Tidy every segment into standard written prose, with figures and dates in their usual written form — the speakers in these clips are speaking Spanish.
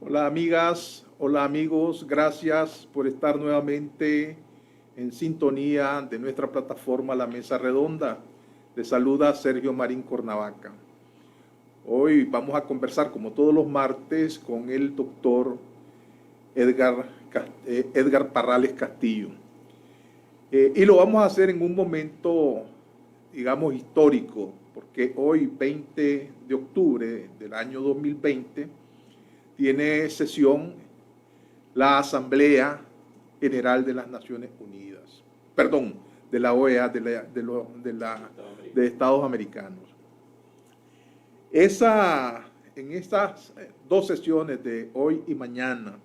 Hola amigas, hola amigos, gracias por estar nuevamente en sintonía de nuestra plataforma La Mesa Redonda. Les saluda Sergio Marín Cornavaca. Hoy vamos a conversar como todos los martes con el doctor Edgar Parrales Castillo. Y lo vamos a hacer en un momento, digamos, histórico, porque hoy, 20 de octubre del año 2020, tiene sesión la Asamblea General de las Naciones Unidas, perdón, de la OEA, de Estados Americanos. En estas dos sesiones de hoy y mañana,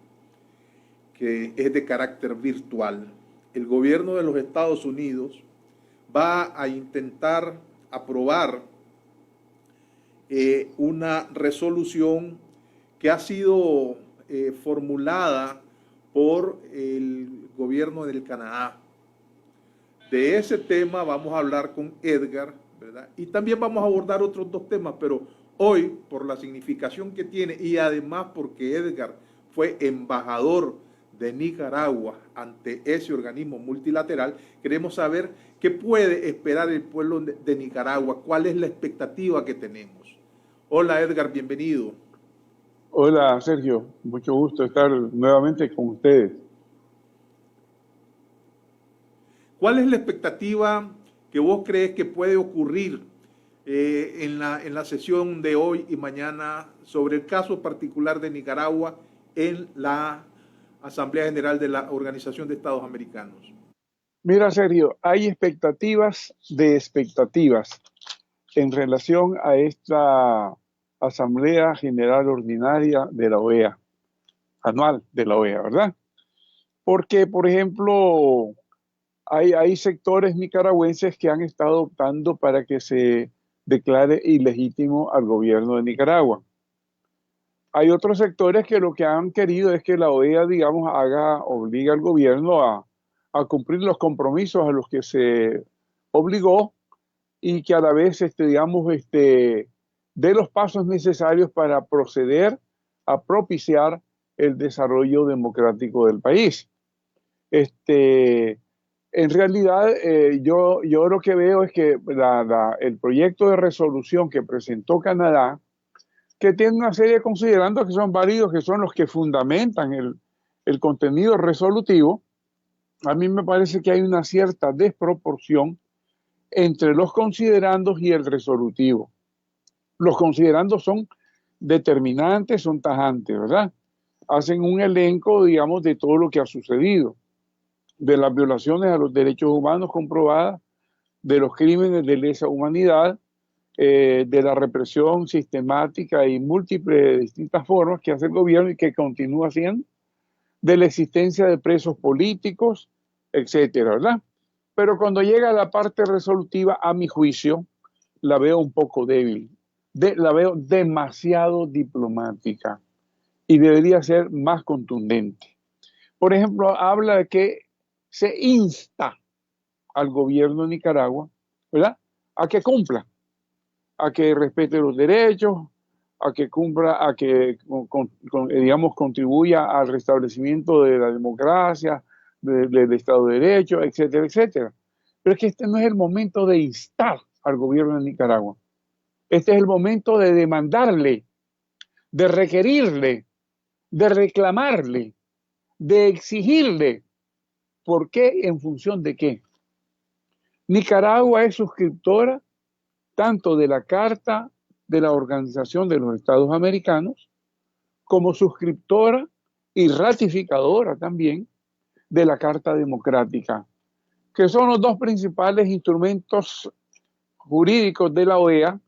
que es de carácter virtual, el gobierno de los Estados Unidos va a intentar aprobar una resolución que ha sido formulada por el gobierno del Canadá. De ese tema vamos a hablar con Edgar, ¿verdad? Y también vamos a abordar otros dos temas, pero hoy, por la significación que tiene y además porque Edgar fue embajador de Nicaragua ante ese organismo multilateral, queremos saber qué puede esperar el pueblo de Nicaragua, cuál es la expectativa que tenemos. Hola Edgar, bienvenido. Hola Sergio, mucho gusto estar nuevamente con ustedes. ¿Cuál es la expectativa que vos crees que puede ocurrir en la sesión de hoy y mañana sobre el caso particular de Nicaragua en la Asamblea General de la Organización de Estados Americanos? Mira Sergio, hay expectativas de expectativas en relación a esta Asamblea General Ordinaria de la OEA, anual de la OEA, ¿verdad? Porque, por ejemplo, hay sectores nicaragüenses que han estado optando para que se declare ilegítimo al gobierno de Nicaragua. Hay otros sectores que lo que han querido es que la OEA, digamos, obliga al gobierno a cumplir los compromisos a los que se obligó y que a la vez, digamos, dé los pasos necesarios para proceder a propiciar el desarrollo democrático del país. En realidad, yo lo que veo es que el proyecto de resolución que presentó Canadá, que tiene una serie de considerandos que son válidos, que son los que fundamentan el contenido resolutivo, a mí me parece que hay una cierta desproporción entre los considerandos y el resolutivo. Los considerandos son determinantes, son tajantes, ¿verdad? Hacen un elenco, digamos, de todo lo que ha sucedido, de las violaciones a los derechos humanos comprobadas, de los crímenes de lesa humanidad, de la represión sistemática y múltiple de distintas formas que hace el gobierno y que continúa haciendo, de la existencia de presos políticos, etcétera, ¿verdad? Pero cuando llega a la parte resolutiva, a mi juicio, la veo un poco débil, la veo demasiado diplomática y debería ser más contundente. Por ejemplo, habla de que se insta al gobierno de Nicaragua, ¿verdad?, a que cumpla, a que respete los derechos, a que cumpla, a que, digamos, contribuya al restablecimiento de la democracia, del Estado de Derecho, etcétera, etcétera. Pero es que este no es el momento de instar al gobierno de Nicaragua. Este es el momento de demandarle, de requerirle, de reclamarle, de exigirle ¿Por qué? ¿En función de qué? Nicaragua es suscriptora tanto de la Carta de la Organización de los Estados Americanos como suscriptora y ratificadora también de la Carta Democrática, que son los dos principales instrumentos jurídicos de la OEA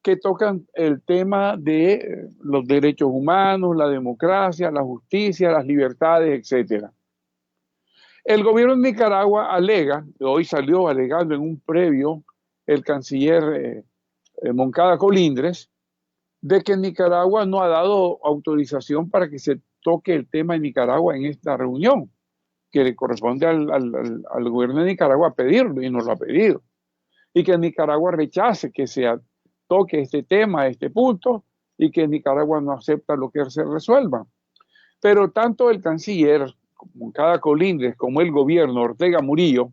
que tocan el tema de los derechos humanos, la democracia, la justicia, las libertades, etc. El gobierno de Nicaragua alega, hoy salió alegando en un previo el canciller Moncada Colindres, de que Nicaragua no ha dado autorización para que se toque el tema de Nicaragua en esta reunión, que le corresponde al gobierno de Nicaragua pedirlo y no lo ha pedido. Y que Nicaragua rechace que se toque este tema, este punto, y que Nicaragua no acepta lo que se resuelva. Pero tanto el canciller Moncada Colindres como el gobierno Ortega Murillo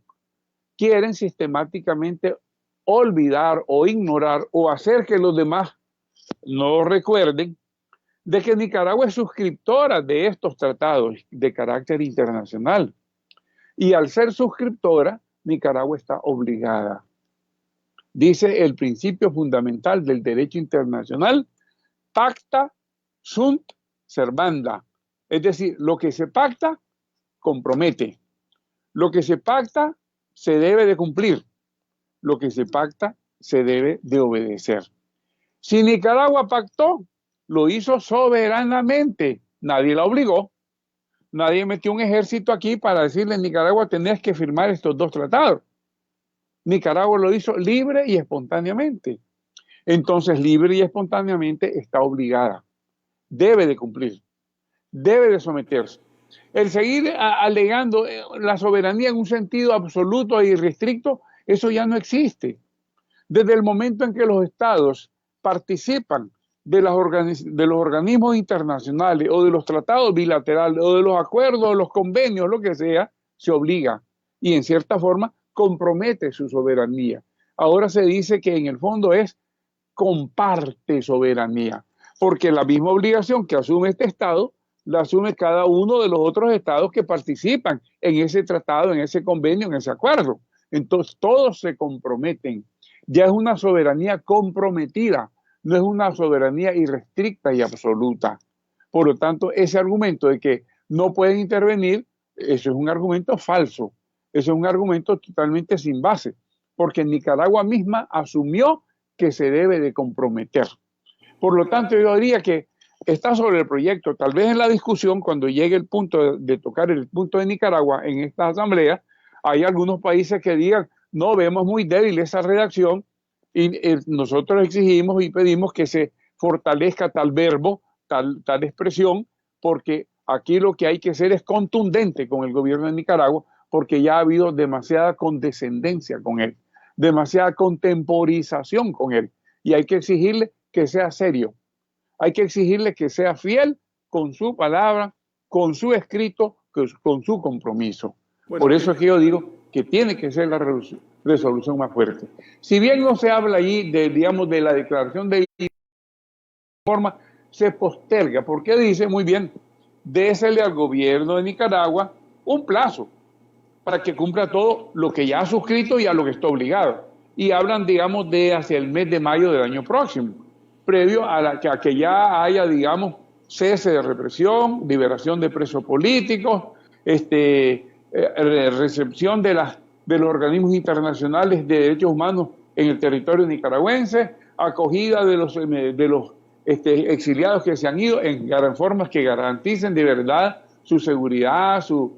quieren sistemáticamente olvidar o ignorar o hacer que los demás no recuerden de que Nicaragua es suscriptora de estos tratados de carácter internacional. Y al ser suscriptora, Nicaragua está obligada. Dice el principio fundamental del derecho internacional, pacta sunt servanda. Es decir, lo que se pacta, compromete. Lo que se pacta, se debe de cumplir. Lo que se pacta, se debe de obedecer. Si Nicaragua pactó, lo hizo soberanamente. Nadie la obligó. Nadie metió un ejército aquí para decirle a Nicaragua tenés que firmar estos dos tratados. Nicaragua lo hizo libre y espontáneamente. Entonces, libre y espontáneamente está obligada. Debe de cumplir. Debe de someterse. El seguir alegando la soberanía en un sentido absoluto e irrestricto, eso ya no existe. Desde el momento en que los estados participan de los organismos internacionales o de los tratados bilaterales o de los acuerdos o los convenios, lo que sea, se obliga y en cierta forma compromete su soberanía. Ahora se dice que en el fondo es comparte soberanía, porque la misma obligación que asume este estado la asume cada uno de los otros estados que participan en ese tratado, en ese convenio, en ese acuerdo. Entonces todos se comprometen. Ya es una soberanía comprometida, no es una soberanía irrestricta y absoluta. Por lo tanto, ese argumento de que no pueden intervenir, eso es un argumento falso. Eso es un argumento totalmente sin base, porque Nicaragua misma asumió que se debe de comprometer. Por lo tanto, yo diría que está sobre el proyecto. Tal vez en la discusión, cuando llegue el punto de tocar el punto de Nicaragua en esta asamblea, hay algunos países que digan, no, vemos muy débil esa redacción y nosotros exigimos y pedimos que se fortalezca tal verbo, tal expresión, porque aquí lo que hay que hacer es contundente con el gobierno de Nicaragua, porque ya ha habido demasiada condescendencia con él, demasiada contemporización con él, y hay que exigirle que sea serio, hay que exigirle que sea fiel con su palabra, con su escrito, con su compromiso. Bueno, por eso es que yo digo que tiene que ser la resolución más fuerte. Si bien no se habla allí de, digamos, de la declaración de forma, se posterga, porque dice muy bien, désele al gobierno de Nicaragua un plazo para que cumpla todo lo que ya ha suscrito y a lo que está obligado. Y hablan, digamos, de hacia el mes de mayo del año próximo, previo a que ya haya, digamos, cese de represión, liberación de presos políticos, recepción de los organismos internacionales de derechos humanos en el territorio nicaragüense, acogida de los exiliados que se han ido en formas que garanticen de verdad su seguridad, su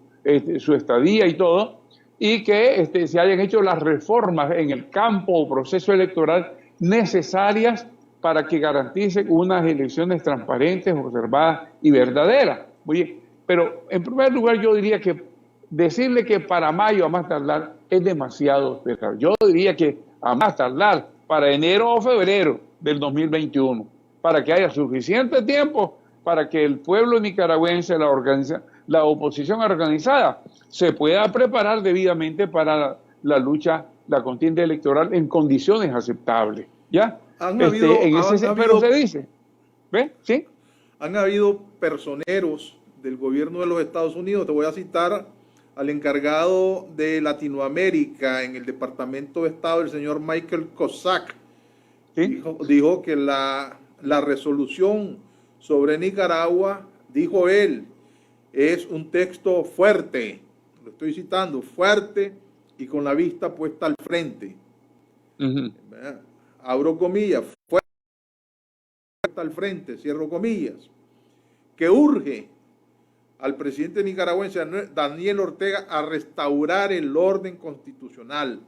estadía y todo, y que se hayan hecho las reformas en el campo o proceso electoral necesarias para que garanticen unas elecciones transparentes, observadas y verdaderas. Oye, pero en primer lugar yo diría que decirle que para mayo a más tardar es demasiado esperar. Yo diría que a más tardar para enero o febrero del 2021, para que haya suficiente tiempo para que el pueblo nicaragüense, la oposición organizada, se pueda preparar debidamente para la lucha, la contienda electoral en condiciones aceptables. ¿Ya? Pero se dice, ¿ves? ¿Sí? Han habido personeros del gobierno de los Estados Unidos, te voy a citar al encargado de Latinoamérica en el Departamento de Estado, el señor Michael Cossack. ¿Sí? Dijo que la resolución sobre Nicaragua, dijo él, es un texto fuerte, lo estoy citando, fuerte y con la vista puesta al frente. Abro comillas, fuerte al frente, cierro comillas, que urge al presidente nicaragüense Daniel Ortega a restaurar el orden constitucional,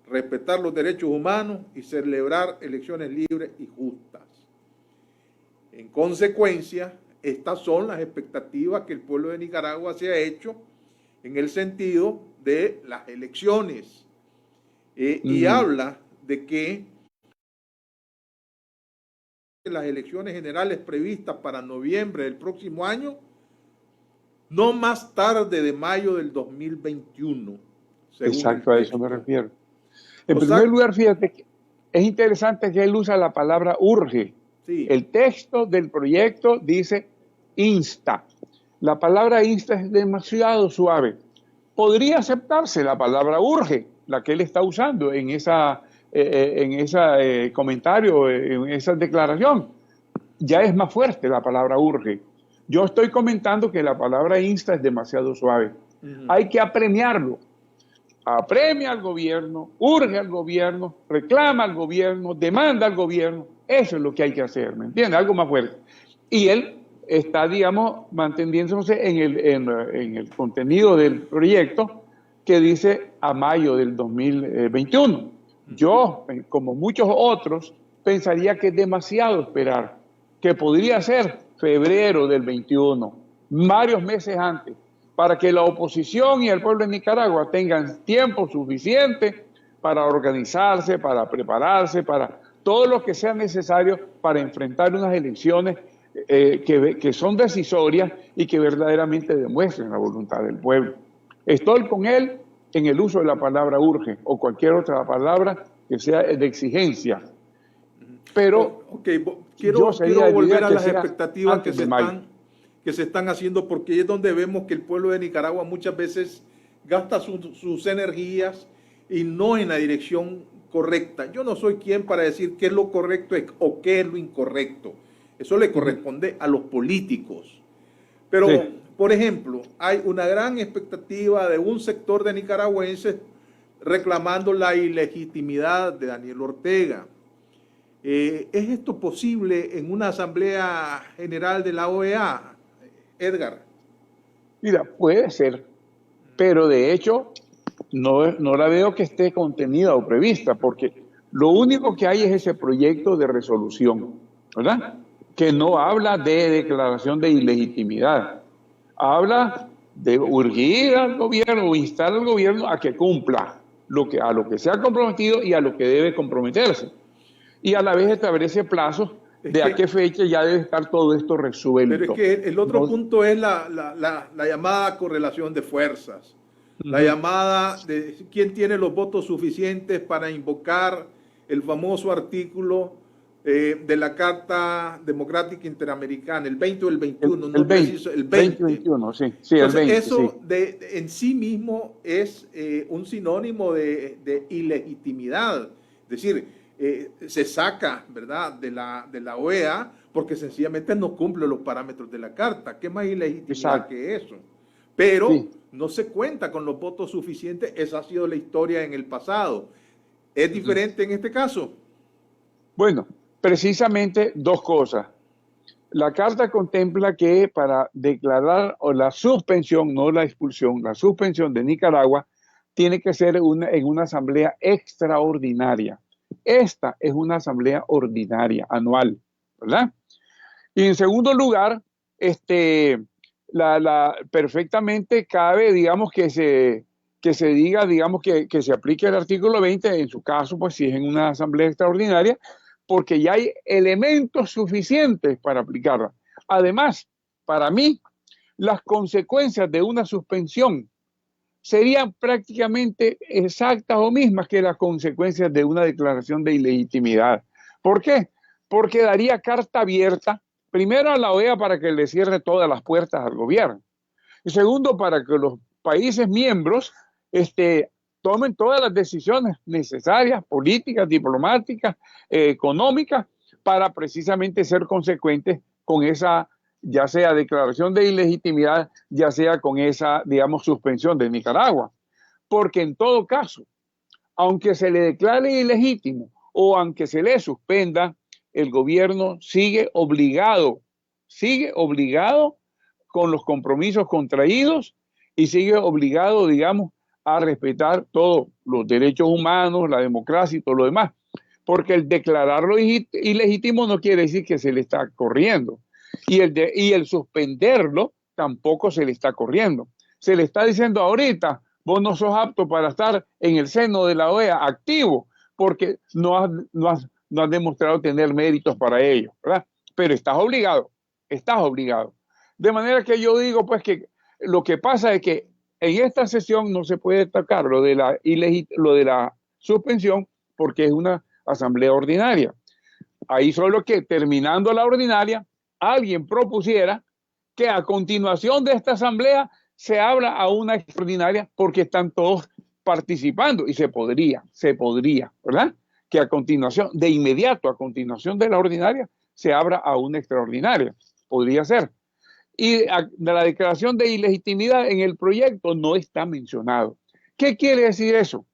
respetar los derechos humanos y celebrar elecciones libres y justas. En consecuencia, estas son las expectativas que el pueblo de Nicaragua se ha hecho en el sentido de las elecciones. Y habla de que las elecciones generales previstas para noviembre del próximo año, no más tarde de mayo del 2021. Exacto, a eso me refiero. En primer lugar, fíjate que es interesante que él usa la palabra urge. Sí. El texto del proyecto dice insta. La palabra insta es demasiado suave. Podría aceptarse la palabra urge, la que él está usando en ese comentario, en esa declaración. Ya es más fuerte la palabra urge. Yo estoy comentando que la palabra insta es demasiado suave. Hay que apremiarlo. Apremia al gobierno, urge al gobierno, reclama al gobierno, demanda al gobierno. Eso es lo que hay que hacer, ¿me entiendes? Algo más fuerte. Y él está, digamos, manteniéndose en el contenido del proyecto que dice a mayo del 2021. Yo, como muchos otros, pensaría que es demasiado esperar, que podría ser febrero del 21, varios meses antes, para que la oposición y el pueblo de Nicaragua tengan tiempo suficiente para organizarse, para prepararse, para todo lo que sea necesario para enfrentar unas elecciones que son decisorias y que verdaderamente demuestren la voluntad del pueblo. Estoy con él en el uso de la palabra urge o cualquier otra palabra que sea de exigencia. Pero quiero volver a las expectativas que se están haciendo, porque es donde vemos que el pueblo de Nicaragua muchas veces gasta sus energías y no en la dirección correcta. Yo no soy quien para decir qué es lo correcto o qué es lo incorrecto. Eso le corresponde a los políticos. Pero, por ejemplo, hay una gran expectativa de un sector de nicaragüenses reclamando la ilegitimidad de Daniel Ortega. ¿Es esto posible en una asamblea general de la OEA, Edgar? Mira, puede ser, pero de hecho no la veo que esté contenida o prevista, porque lo único que hay es ese proyecto de resolución, ¿verdad? Que no habla de declaración de ilegitimidad, habla de urgir al gobierno o instar al gobierno a que cumpla a lo que se ha comprometido y a lo que debe comprometerse. Y a la vez establece plazos de a qué fecha ya debe estar todo esto resuelto. Pero es que el otro punto es la llamada correlación de fuerzas, la llamada de quién tiene los votos suficientes para invocar el famoso artículo de la Carta Democrática Interamericana, el 20 o el 21, el 20. 21, sí. Entonces, el 20, eso en sí mismo es un sinónimo de ilegitimidad. Es decir, se saca, ¿verdad?, de la OEA porque sencillamente no cumple los parámetros de la Carta. ¿Qué más ilegitimidad que eso? Pero no se cuenta con los votos suficientes. Esa ha sido la historia en el pasado. ¿Es diferente en este caso? Bueno, precisamente dos cosas. La Carta contempla que para declarar la suspensión, no la expulsión, la suspensión de Nicaragua tiene que ser en una asamblea extraordinaria. Esta es una asamblea ordinaria, anual, ¿verdad? Y en segundo lugar, perfectamente cabe, digamos, que se diga, digamos, que se aplique el artículo 20, en su caso, pues si es en una asamblea extraordinaria, porque ya hay elementos suficientes para aplicarla. Además, para mí, las consecuencias de una suspensión serían prácticamente exactas o mismas que las consecuencias de una declaración de ilegitimidad. ¿Por qué? Porque daría carta abierta, primero a la OEA para que le cierre todas las puertas al gobierno, y segundo para que los países miembros tomen todas las decisiones necesarias, políticas, diplomáticas, económicas, para precisamente ser consecuentes con esa, ya sea declaración de ilegitimidad, ya sea con esa, digamos, suspensión de Nicaragua. Porque en todo caso, aunque se le declare ilegítimo o aunque se le suspenda, el gobierno sigue obligado con los compromisos contraídos y sigue obligado, digamos, a respetar todos los derechos humanos, la democracia y todo lo demás. Porque el declararlo ilegítimo no quiere decir que se le está corriendo. Y el suspenderlo tampoco se le está corriendo. Se le está diciendo ahorita, vos no sos apto para estar en el seno de la OEA activo, porque no has demostrado tener méritos para ello, ¿verdad? Pero estás obligado. De manera que yo digo, pues, que lo que pasa es que en esta sesión no se puede destacar lo de la suspensión, porque es una asamblea ordinaria. Ahí solo que terminando la ordinaria, alguien propusiera que a continuación de esta asamblea se abra a una extraordinaria, porque están todos participando y se podría, ¿verdad? Que a continuación, de inmediato, a continuación de la ordinaria, se abra a una extraordinaria. Podría ser. Y de la declaración de ilegitimidad en el proyecto no está mencionado. ¿Qué quiere decir eso?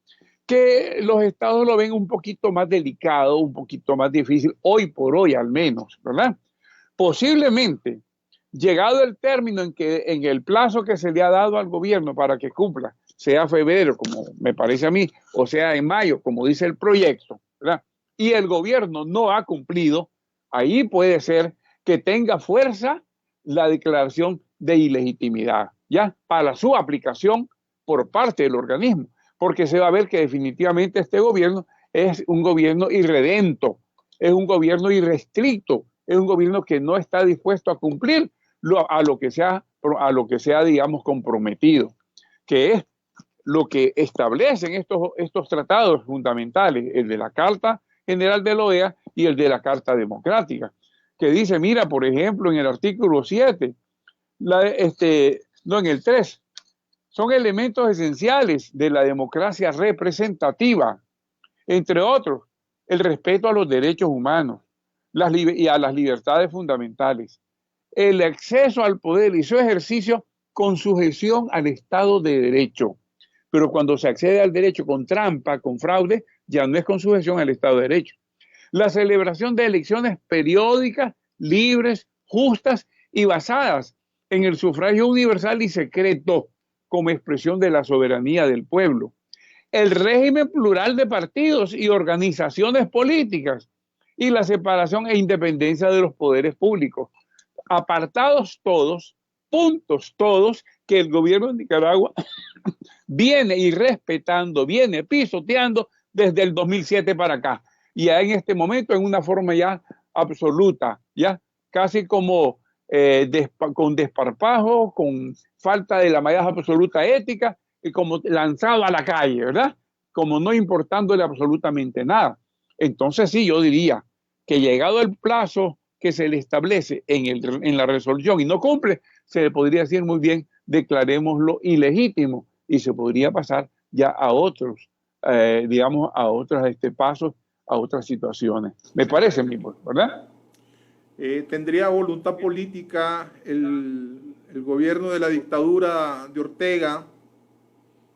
Que los estados lo ven un poquito más delicado, un poquito más difícil, hoy por hoy al menos, ¿verdad? Posiblemente, llegado el término en el plazo que se le ha dado al gobierno para que cumpla, sea febrero, como me parece a mí, o sea en mayo, como dice el proyecto, ¿verdad? Y el gobierno no ha cumplido, ahí puede ser que tenga fuerza la declaración de ilegitimidad, ¿ya? Para su aplicación por parte del organismo, porque se va a ver que definitivamente este gobierno es un gobierno irredento, es un gobierno irrestricto, es un gobierno que no está dispuesto a cumplir a lo que sea, digamos, comprometido, que es lo que establecen estos tratados fundamentales, el de la Carta General de la OEA y el de la Carta Democrática, que dice, mira, por ejemplo, en el artículo 7, en el 3, son elementos esenciales de la democracia representativa, entre otros, el respeto a los derechos humanos y a las libertades fundamentales, el acceso al poder y su ejercicio con sujeción al Estado de Derecho. Pero cuando se accede al derecho con trampa, con fraude, ya no es con sujeción al Estado de Derecho. La celebración de elecciones periódicas, libres, justas y basadas en el sufragio universal y secreto como expresión de la soberanía del pueblo. El régimen plural de partidos y organizaciones políticas y la separación e independencia de los poderes públicos. Apartados todos, puntos todos, que el gobierno de Nicaragua viene irrespetando, viene pisoteando desde el 2007 para acá. Y ya en este momento en una forma ya absoluta, ya casi como con desparpajo, con falta de la más absoluta ética y como lanzado a la calle, ¿verdad? Como no importándole absolutamente nada. Entonces sí, yo diría que llegado el plazo que se le establece en la resolución y no cumple, se le podría decir muy bien, declarémoslo ilegítimo y se podría pasar ya a otros, digamos, a otros pasos, a otras situaciones. Me parece, ¿verdad? ¿Tendría voluntad política el gobierno de la dictadura de Ortega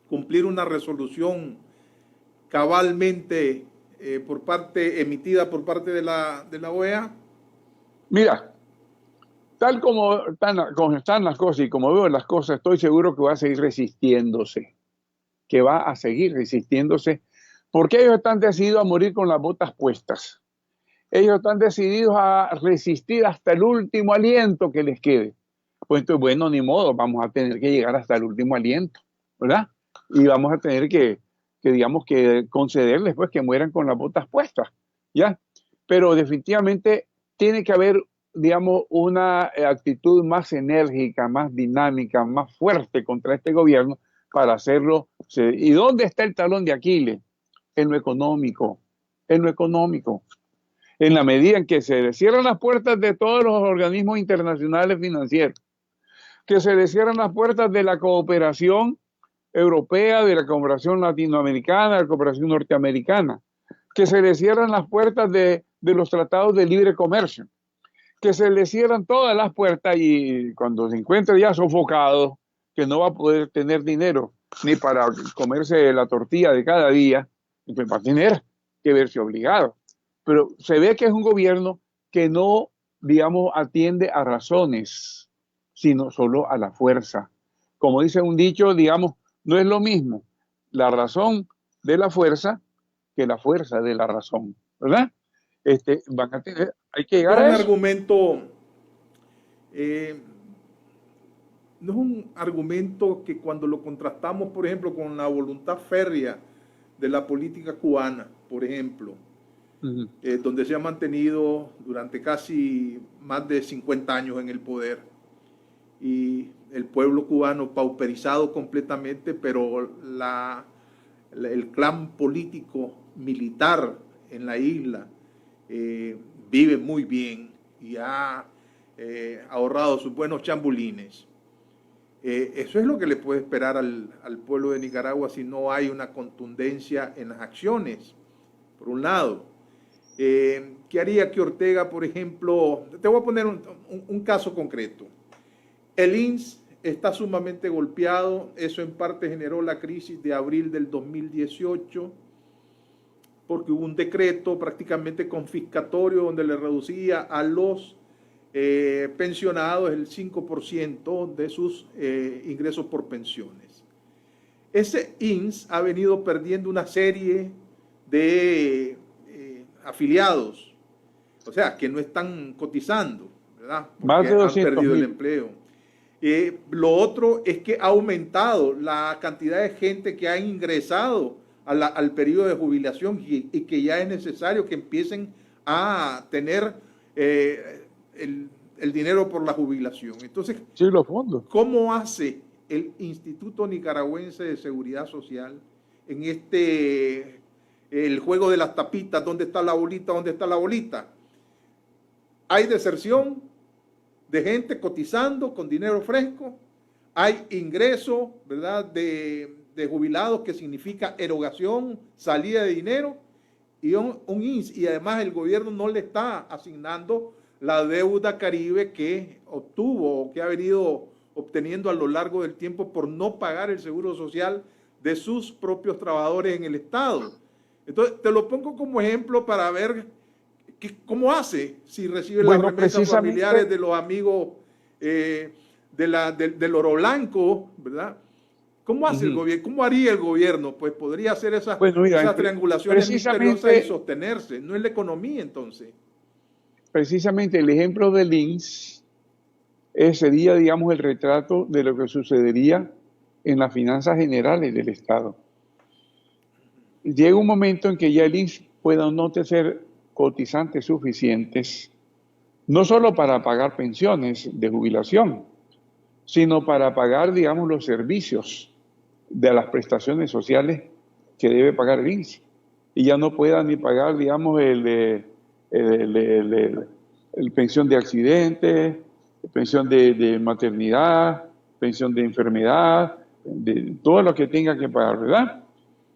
cumplir una resolución cabalmente emitida por parte de la OEA? Mira, tal como están las cosas y como veo las cosas, estoy seguro que va a seguir resistiéndose, porque ellos están decididos a morir con las botas puestas. Ellos están decididos a resistir hasta el último aliento que les quede. Pues entonces, bueno, ni modo, vamos a tener que llegar hasta el último aliento, ¿verdad? Y vamos a tener que digamos, que concederles pues que mueran con las botas puestas, ¿ya? Pero definitivamente tiene que haber, digamos, una actitud más enérgica, más dinámica, más fuerte contra este gobierno para hacerlo. ¿Y dónde está el talón de Aquiles? En lo económico, en la medida en que se le cierran las puertas de todos los organismos internacionales financieros, que se le cierran las puertas de la cooperación europea, de la cooperación latinoamericana, de la cooperación norteamericana, que se le cierran las puertas de los tratados de libre comercio, que se le cierran todas las puertas y cuando se encuentre ya sofocado, que no va a poder tener dinero ni para comerse la tortilla de cada día, pues va a tener que verse obligado. Pero se ve que es un gobierno que no, digamos, atiende a razones, sino solo a la fuerza. Como dice un dicho, digamos, no es lo mismo la razón de la fuerza que la fuerza de la razón, ¿verdad? Van a tener, hay que llegar No es a un eso. argumento, no es un argumento que cuando lo contrastamos, por ejemplo, con la voluntad férrea de la política cubana, por ejemplo, donde se ha mantenido durante casi más de 50 años en el poder y el pueblo cubano pauperizado completamente, pero el clan político militar en la isla vive muy bien y ha ahorrado sus buenos chambulines. Eso es lo que le puede esperar al pueblo de Nicaragua si no hay una contundencia en las acciones, por un lado. ¿Qué haría que Ortega, por ejemplo? Te voy a poner un caso concreto. El INS está sumamente golpeado, eso en parte generó la crisis de abril del 2018, porque hubo un decreto prácticamente confiscatorio donde le reducía a los pensionados el 5% de sus ingresos por pensiones. Ese INS ha venido perdiendo una serie de afiliados, o sea, que no están cotizando, ¿verdad? Porque Más de han 200 perdido el mil. empleo. Lo otro es que ha aumentado la cantidad de gente que ha ingresado al periodo de jubilación y que ya es necesario que empiecen a tener el dinero por la jubilación. Entonces, Sí, los fondos. ¿cómo hace el Instituto Nicaragüense de Seguridad Social en el juego de las tapitas? ¿Dónde está la bolita? ¿Dónde está la bolita? Hay deserción de gente cotizando con dinero fresco, hay ingreso, ¿verdad?, de jubilados, que significa erogación, salida de dinero, y un INS, y además el gobierno no le está asignando la deuda Caribe que obtuvo o que ha venido obteniendo a lo largo del tiempo por no pagar el seguro social de sus propios trabajadores en el Estado. Entonces, te lo pongo como ejemplo para ver cómo hace si recibe las remesas familiares de los amigos del oro blanco, ¿verdad? ¿Cómo hace el gobierno? ¿Cómo haría el gobierno? Pues podría hacer esas triangulaciones misteriosas y sostenerse. No es la economía, entonces. Precisamente el ejemplo del INS sería, digamos, el retrato de lo que sucedería en las finanzas generales del Estado. Llega un momento en que ya el INS pueda no tener cotizantes suficientes, no solo para pagar pensiones de jubilación, sino para pagar, digamos, los servicios de las prestaciones sociales que debe pagar el INS. Y ya no pueda ni pagar, digamos, el pensión de accidente, pensión de maternidad, pensión de enfermedad, de todo lo que tenga que pagar, ¿verdad?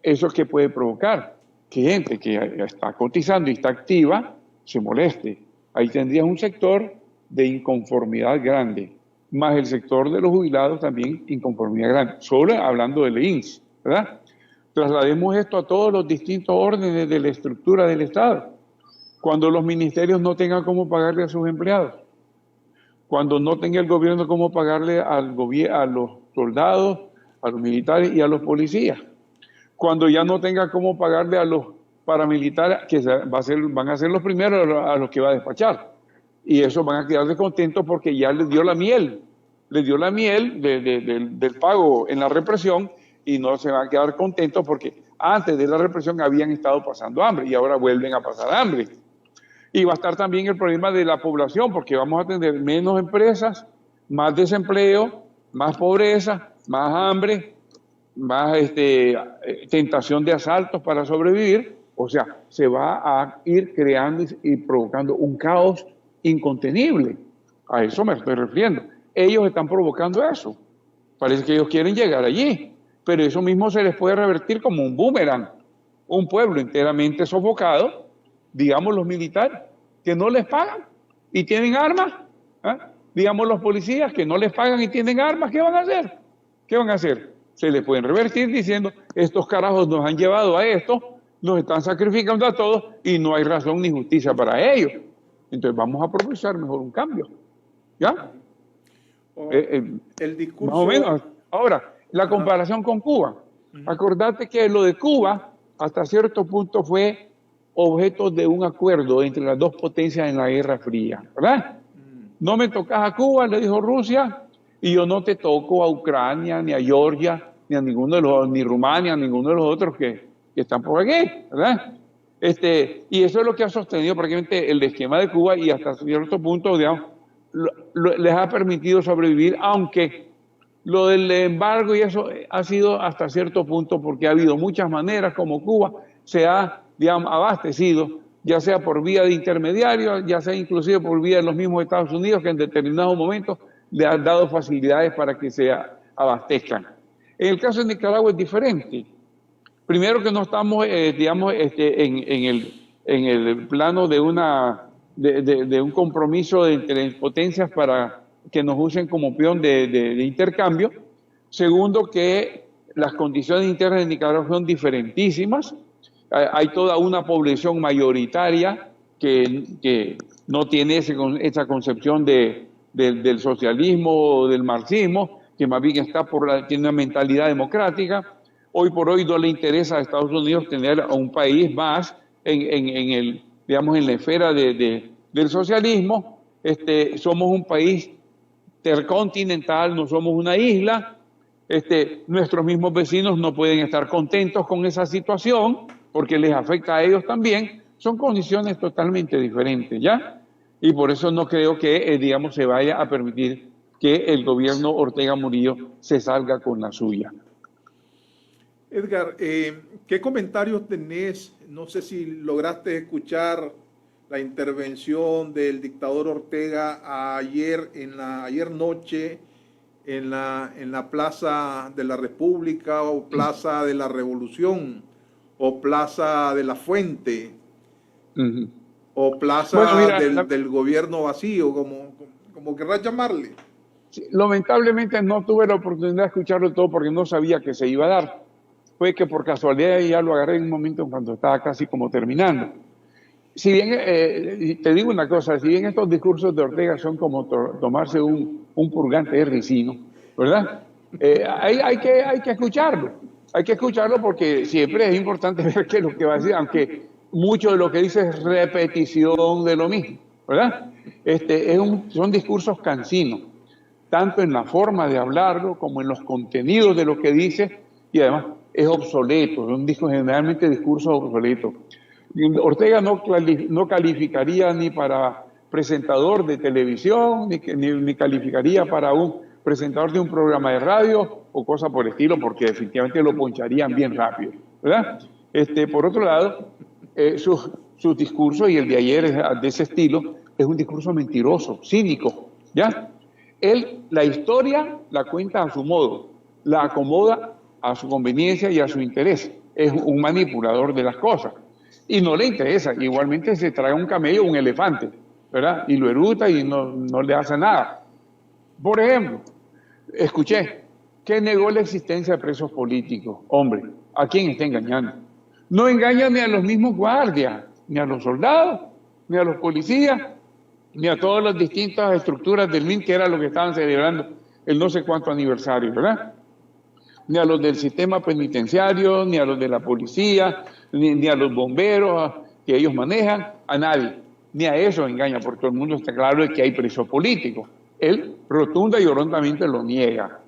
Eso es que puede provocar que gente que está cotizando y está activa se moleste. Ahí tendrías un sector de inconformidad grande, más el sector de los jubilados también inconformidad grande. Solo hablando del INS, ¿verdad? Traslademos esto a todos los distintos órdenes de la estructura del Estado. Cuando los ministerios no tengan cómo pagarle a sus empleados, cuando no tenga el gobierno cómo pagarle a los soldados, a los militares y a los policías, cuando ya no tenga cómo pagarle a los paramilitares, que van a ser los primeros a los que va a despachar. Y eso van a quedar descontentos porque ya les dio la miel del pago en la represión, y no se van a quedar contentos porque antes de la represión habían estado pasando hambre y ahora vuelven a pasar hambre. Y va a estar también el problema de la población, porque vamos a tener menos empresas, más desempleo, más pobreza, más hambre, más tentación de asaltos para sobrevivir. O sea, se va a ir creando y provocando un caos incontenible. A eso me estoy refiriendo. Ellos están provocando eso. Parece que ellos quieren llegar allí. pero eso mismo se les puede revertir como un boomerang. Un pueblo enteramente sofocado, digamos los militares, que no les pagan y tienen armas, ¿eh? Digamos los policías que no les pagan y tienen armas, ¿qué van a hacer? ¿Qué van a hacer? Se les pueden revertir diciendo, estos carajos nos han llevado a esto, nos están sacrificando a todos y no hay razón ni justicia para ellos. Entonces vamos a propulsar mejor un cambio. ¿Ya? El discurso... Más o menos. Ahora, la comparación con Cuba. Acordate que lo de Cuba hasta cierto punto fue objeto de un acuerdo entre las dos potencias en la Guerra Fría, ¿verdad? No me tocas a Cuba, le dijo Rusia, y yo no te toco a Ucrania, ni a Georgia, ni a ninguno de los, ni Rumania, a ninguno de los otros que están por aquí, ¿verdad? Y eso es lo que ha sostenido prácticamente el esquema de Cuba y hasta cierto punto, digamos, les ha permitido sobrevivir, aunque lo del embargo y eso ha sido hasta cierto punto porque ha habido muchas maneras como Cuba se ha, digamos, abastecido, ya sea por vía de intermediarios, ya sea inclusive por vía de los mismos Estados Unidos que en determinados momentos le han dado facilidades para que se abastezcan. En el caso de Nicaragua es diferente. Primero que no estamos, digamos, en el plano de un compromiso entre potencias para que nos usen como peón de intercambio. Segundo, que las condiciones internas de Nicaragua son diferentísimas. Hay toda una población mayoritaria que no tiene esa concepción del socialismo o del marxismo, que más bien tiene una mentalidad democrática. Hoy por hoy no le interesa a Estados Unidos tener a un país más en la esfera del socialismo. Somos un país intercontinental, no somos una isla. Nuestros mismos vecinos no pueden estar contentos con esa situación porque les afecta a ellos también. Son condiciones totalmente diferentes, ¿ya? Y por eso no creo que, digamos, se vaya a permitir que el gobierno Ortega Murillo se salga con la suya. Edgar, ¿qué comentarios tenés? No sé si lograste escuchar la intervención del dictador Ortega ayer noche en la Plaza de la República o Plaza de la Revolución o Plaza de la Fuente o Plaza del Gobierno Vacío, como querrás llamarle. Sí, lamentablemente no tuve la oportunidad de escucharlo todo porque no sabía que se iba a dar. Fue que por casualidad ya lo agarré en un momento cuando estaba casi como terminando. Si bien, te digo una cosa, si bien estos discursos de Ortega son como tomarse un purgante de ricino, ¿verdad? Hay que escucharlo porque siempre es importante ver qué es lo que va a decir, aunque mucho de lo que dice es repetición de lo mismo, ¿verdad? Son discursos cansinos, tanto en la forma de hablarlo como en los contenidos de lo que dice, y además es obsoleto, son generalmente discursos obsoletos. Ortega no calificaría ni para presentador de televisión, ni calificaría para un presentador de un programa de radio o cosa por el estilo, porque definitivamente lo poncharían bien rápido, ¿verdad? Por otro lado, su discurso, y el de ayer es de ese estilo, es un discurso mentiroso, cínico, ¿ya? Él la historia la cuenta a su modo, la acomoda a su conveniencia y a su interés. Es un manipulador de las cosas. Y no le interesa. Igualmente se trae un camello, un elefante, ¿verdad? Y lo eruta y no le hace nada. Por ejemplo, escuché que negó la existencia de presos políticos. Hombre, ¿a quién está engañando? No engaña ni a los mismos guardias, ni a los soldados, ni a los policías, ni a todas las distintas estructuras del MIN, que era lo que estaban celebrando el no sé cuánto aniversario, ¿verdad? Ni a los del sistema penitenciario, ni a los de la policía, ni a los bomberos que ellos manejan, a nadie. Ni a eso engaña, porque todo el mundo está claro de que hay presos políticos. Él rotunda y rotundamente lo niega.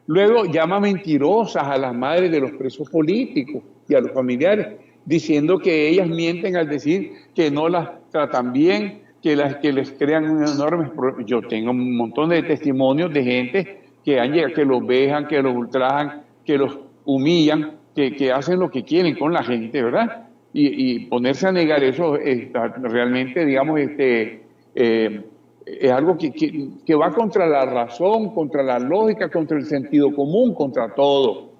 Luego llama mentirosas a las madres de los presos políticos y a los familiares, diciendo que ellas mienten al decir que no las tratan bien, que les crean enormes problemas. Yo tengo un montón de testimonios de gente que han llegado, que los vejan, que los ultrajan, que los humillan, que hacen lo que quieren con la gente, ¿verdad? Y ponerse a negar eso realmente, digamos, es algo que va contra la razón, contra la lógica, contra el sentido común, contra todo.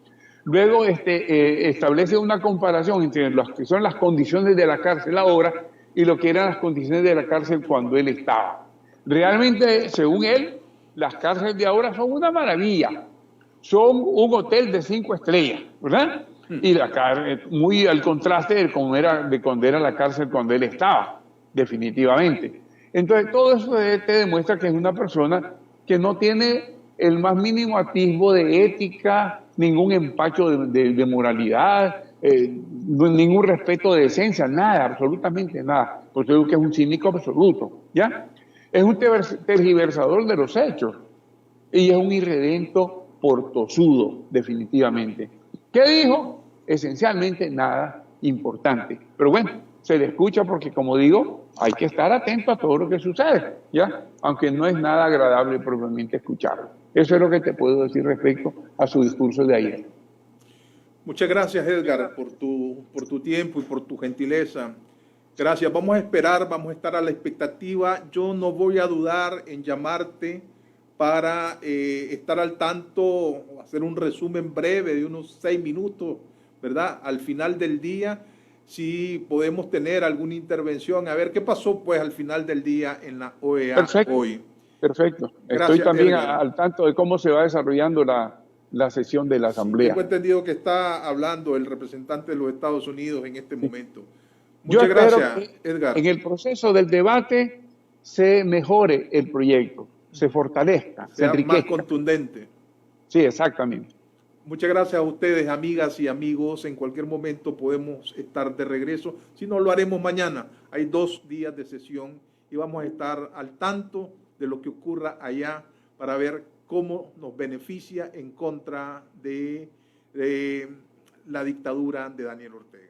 Luego establece una comparación entre lo que son las condiciones de la cárcel ahora y lo que eran las condiciones de la cárcel cuando él estaba. Realmente, según él, las cárceles de ahora son una maravilla. Son un hotel de 5 estrellas, ¿verdad? Y muy al contraste de cuando era la cárcel cuando él estaba, definitivamente. Entonces, todo eso te demuestra que es una persona que no tiene el más mínimo atisbo de ética, ningún empacho de moralidad, ningún respeto de decencia, nada, absolutamente nada. Porque digo que es un cínico absoluto, ¿ya? Es un tergiversador de los hechos y es un irredento portosudo, definitivamente. ¿Qué dijo? Esencialmente nada importante. Pero bueno, se le escucha porque, como digo, hay que estar atento a todo lo que sucede, ¿ya? Aunque no es nada agradable propiamente escucharlo. Eso es lo que te puedo decir respecto a su discurso de ayer. Muchas gracias, Edgar, por tu tiempo y por tu gentileza. Gracias. Vamos a esperar, vamos a estar a la expectativa. Yo no voy a dudar en llamarte para estar al tanto, hacer un resumen breve de unos 6 minutos, ¿verdad? Al final del día, si podemos tener alguna intervención. A ver, ¿qué pasó pues al final del día en la OEA hoy? Perfecto. Gracias, estoy también Edgar, al tanto de cómo se va desarrollando la sesión de la Asamblea. Tengo entendido que está hablando el representante de los Estados Unidos en este momento. Muchas gracias, Edgar. En el proceso del debate se mejore el proyecto, se fortalezca, se enriquezca. Más contundente. Sí, exactamente. Muchas gracias a ustedes, amigas y amigos. En cualquier momento podemos estar de regreso. Si no, lo haremos mañana. Hay 2 días de sesión y vamos a estar al tanto de lo que ocurra allá para ver cómo nos beneficia en contra de la dictadura de Daniel Ortega.